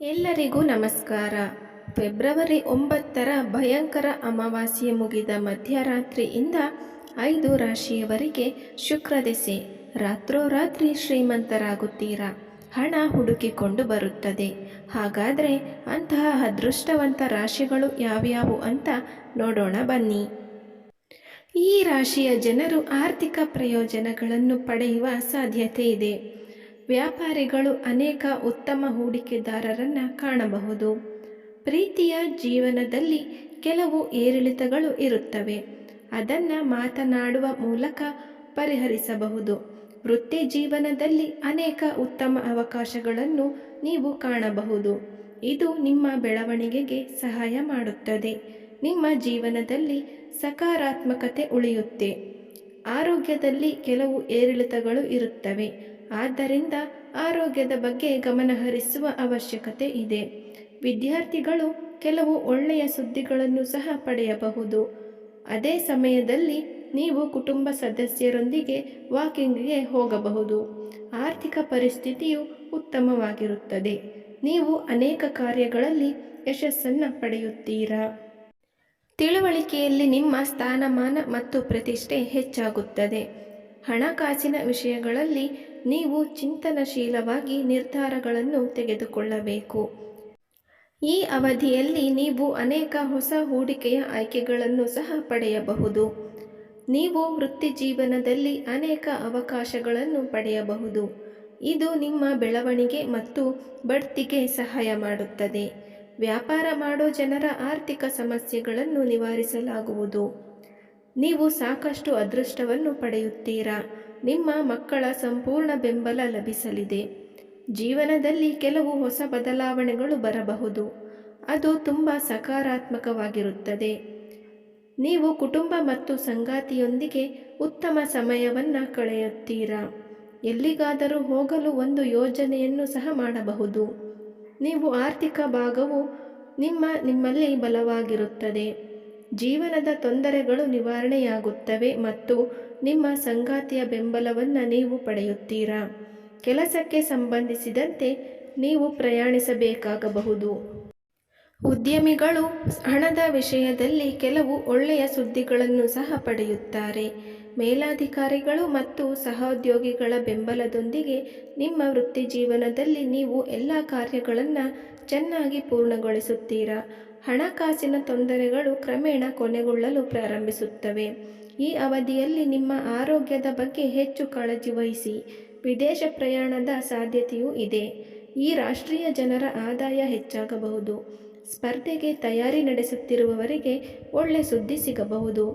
ಎಲ್ಲರಿಗೂ ನಮಸ್ಕಾರ. ಫೆಬ್ರವರಿ 9ರ ಭಯಂಕರ ಅಮಾವಾಸ್ಯೆ ಮುಗಿದ ಮಧ್ಯರಾತ್ರಿಯಿಂದ 5 ರಾಶಿಯವರಿಗೆ ಶುಕ್ರದೆಸೆ. ರಾತ್ರೋರಾತ್ರಿ ಶ್ರೀಮಂತರಾಗುತ್ತೀರಾ, ಹಣ ಹುಡುಕಿಕೊಂಡು ಬರುತ್ತದೆ. ಹಾಗಾದರೆ ಅಂತಹ ಅದೃಷ್ಟವಂತ ರಾಶಿಗಳು ಯಾವ್ಯಾವು ಅಂತ ನೋಡೋಣ ಬನ್ನಿ. ಈ ರಾಶಿಯ ಜನರು ಆರ್ಥಿಕ ಪ್ರಯೋಜನಗಳನ್ನು ಪಡೆಯುವ ಸಾಧ್ಯತೆ ಇದೆ. ವ್ಯಾಪಾರಿಗಳು ಅನೇಕ ಉತ್ತಮ ಹೂಡಿಕೆದಾರರನ್ನು ಕಾಣಬಹುದು. ಪ್ರೀತಿಯ ಜೀವನದಲ್ಲಿ ಕೆಲವು ಏರಿಳಿತಗಳು ಇರುತ್ತವೆ, ಅದನ್ನು ಮಾತನಾಡುವ ಮೂಲಕ ಪರಿಹರಿಸಬಹುದು. ವೃತ್ತಿ ಜೀವನದಲ್ಲಿ ಅನೇಕ ಉತ್ತಮ ಅವಕಾಶಗಳನ್ನು ನೀವು ಕಾಣಬಹುದು. ಇದು ನಿಮ್ಮ ಬೆಳವಣಿಗೆಗೆ ಸಹಾಯ ಮಾಡುತ್ತದೆ. ನಿಮ್ಮ ಜೀವನದಲ್ಲಿ ಸಕಾರಾತ್ಮಕತೆ ಉಳಿಯುತ್ತೆ. ಆರೋಗ್ಯದಲ್ಲಿ ಕೆಲವು ಏರಿಳಿತಗಳು ಇರುತ್ತವೆ, ಆದ್ದರಿಂದ ಆರೋಗ್ಯದ ಬಗ್ಗೆ ಗಮನಹರಿಸುವ ಅವಶ್ಯಕತೆ ಇದೆ. ವಿದ್ಯಾರ್ಥಿಗಳು ಕೆಲವು ಒಳ್ಳೆಯ ಸುದ್ದಿಗಳನ್ನು ಸಹ ಪಡೆಯಬಹುದು. ಅದೇ ಸಮಯದಲ್ಲಿ ನೀವು ಕುಟುಂಬ ಸದಸ್ಯರೊಂದಿಗೆ ವಾಕಿಂಗ್ಗೆ ಹೋಗಬಹುದು. ಆರ್ಥಿಕ ಪರಿಸ್ಥಿತಿಯು ಉತ್ತಮವಾಗಿರುತ್ತದೆ. ನೀವು ಅನೇಕ ಕಾರ್ಯಗಳಲ್ಲಿ ಯಶಸ್ಸನ್ನು ಪಡೆಯುತ್ತೀರಾ. ತಿಳುವಳಿಕೆಯಲ್ಲಿ ನಿಮ್ಮ ಸ್ಥಾನಮಾನ ಮತ್ತು ಪ್ರತಿಷ್ಠೆ ಹೆಚ್ಚಾಗುತ್ತದೆ. ಹಣಕಾಸಿನ ವಿಷಯಗಳಲ್ಲಿ ನೀವು ಚಿಂತನಶೀಲವಾಗಿ ನಿರ್ಧಾರಗಳನ್ನು ತೆಗೆದುಕೊಳ್ಳಬೇಕು. ಈ ಅವಧಿಯಲ್ಲಿ ನೀವು ಅನೇಕ ಹೊಸ ಹೂಡಿಕೆಯ ಆಯ್ಕೆಗಳನ್ನು ಸಹ ಪಡೆಯಬಹುದು. ನೀವು ವೃತ್ತಿ ಜೀವನದಲ್ಲಿ ಅನೇಕ ಅವಕಾಶಗಳನ್ನು ಪಡೆಯಬಹುದು. ಇದು ನಿಮ್ಮ ಬೆಳವಣಿಗೆ ಮತ್ತು ಬಡ್ತಿಗೆ ಸಹಾಯ ಮಾಡುತ್ತದೆ. ವ್ಯಾಪಾರ ಮಾಡೋ ಜನರ ಆರ್ಥಿಕ ಸಮಸ್ಯೆಗಳನ್ನು ನಿವಾರಿಸಲಾಗುವುದು. ನೀವು ಸಾಕಷ್ಟು ಅದೃಷ್ಟವನ್ನು ಪಡೆಯುತ್ತೀರಾ. ನಿಮ್ಮ ಮಕ್ಕಳ ಸಂಪೂರ್ಣ ಬೆಂಬಲ ಲಭಿಸಲಿದೆ. ಜೀವನದಲ್ಲಿ ಕೆಲವು ಹೊಸ ಬದಲಾವಣೆಗಳು ಬರಬಹುದು, ಅದು ತುಂಬ ಸಕಾರಾತ್ಮಕವಾಗಿರುತ್ತದೆ. ನೀವು ಕುಟುಂಬ ಮತ್ತು ಸಂಗಾತಿಯೊಂದಿಗೆ ಉತ್ತಮ ಸಮಯವನ್ನು ಕಳೆಯುತ್ತೀರಾ. ಎಲ್ಲಿಗಾದರೂ ಹೋಗಲು ಒಂದು ಯೋಜನೆಯನ್ನು ಸಹ ಮಾಡಬಹುದು. ನೀವು ಆರ್ಥಿಕ ಭಾಗವು ನಿಮ್ಮಲ್ಲಿ ಬಲವಾಗಿರುತ್ತದೆ. ಜೀವನದ ತೊಂದರೆಗಳು ನಿವಾರಣೆಯಾಗುತ್ತವೆ ಮತ್ತು ನಿಮ್ಮ ಸಂಗಾತಿಯ ಬೆಂಬಲವನ್ನು ನೀವು ಪಡೆಯುತ್ತೀರಾ. ಕೆಲಸಕ್ಕೆ ಸಂಬಂಧಿಸಿದಂತೆ ನೀವು ಪ್ರಯಾಣಿಸಬೇಕಾಗಬಹುದು. ಉದ್ಯಮಿಗಳು ಹಣದ ವಿಷಯದಲ್ಲಿ ಕೆಲವು ಒಳ್ಳೆಯ ಸುದ್ದಿಗಳನ್ನು ಸಹ ಪಡೆಯುತ್ತಾರೆ. ಮೇಲಾಧಿಕಾರಿಗಳು ಮತ್ತು ಸಹೋದ್ಯೋಗಿಗಳ ಬೆಂಬಲದೊಂದಿಗೆ ನಿಮ್ಮ ವೃತ್ತಿಜೀವನದಲ್ಲಿ ನೀವು ಎಲ್ಲ ಕಾರ್ಯಗಳನ್ನು ಚೆನ್ನಾಗಿ ಪೂರ್ಣಗೊಳಿಸುತ್ತೀರಾ. ಹಣಕಾಸಿನ ತೊಂದರೆಗಳು ಕ್ರಮೇಣ ಕೊನೆಗೊಳ್ಳಲು ಪ್ರಾರಂಭಿಸುತ್ತವೆ. ಈ ಅವಧಿಯಲ್ಲಿ ನಿಮ್ಮ ಆರೋಗ್ಯದ ಬಗ್ಗೆ ಹೆಚ್ಚು ಕಾಳಜಿ ವಹಿಸಿ. ವಿದೇಶ ಪ್ರಯಾಣದ ಸಾಧ್ಯತೆಯೂ ಇದೆ. ಈ ರಾಷ್ಟ್ರೀಯ ಜನರ ಆದಾಯ ಹೆಚ್ಚಾಗಬಹುದು. ಸ್ಪರ್ಧೆಗೆ ತಯಾರಿ ನಡೆಸುತ್ತಿರುವವರಿಗೆ ಒಳ್ಳೆ ಸುದ್ದಿ ಸಿಗಬಹುದು.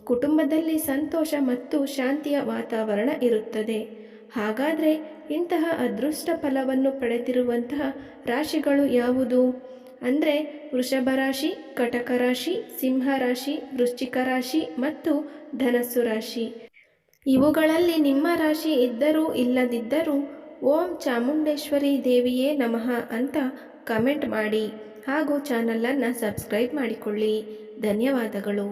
ಕುಟುಂಬದಲ್ಲಿ ಸಂತೋಷ ಮತ್ತು ಶಾಂತಿಯ ವಾತಾವರಣ ಇರುತ್ತದೆ. ಹಾಗಾದರೆ ಇಂತಹ ಅದೃಷ್ಟ ಫಲವನ್ನು ಪಡೆದಿರುವಂತಹ ರಾಶಿಗಳು ಯಾವುದು ಅಂದರೆ ವೃಷಭ ರಾಶಿ, ಕಟಕ ರಾಶಿ, ಸಿಂಹ ರಾಶಿ, ವೃಶ್ಚಿಕ ರಾಶಿ ಮತ್ತು ಧನಸ್ಸು ರಾಶಿ. ಇವುಗಳಲ್ಲಿ ನಿಮ್ಮ ರಾಶಿ ಇದ್ದರೂ ಇಲ್ಲದಿದ್ದರೂ ಓಂ ಚಾಮುಂಡೇಶ್ವರಿ ದೇವಿಯೇ ನಮಃ ಅಂತ ಕಮೆಂಟ್ ಮಾಡಿ ಹಾಗೂ ಚಾನಲನ್ನು ಸಬ್ಸ್ಕ್ರೈಬ್ ಮಾಡಿಕೊಳ್ಳಿ. ಧನ್ಯವಾದಗಳು.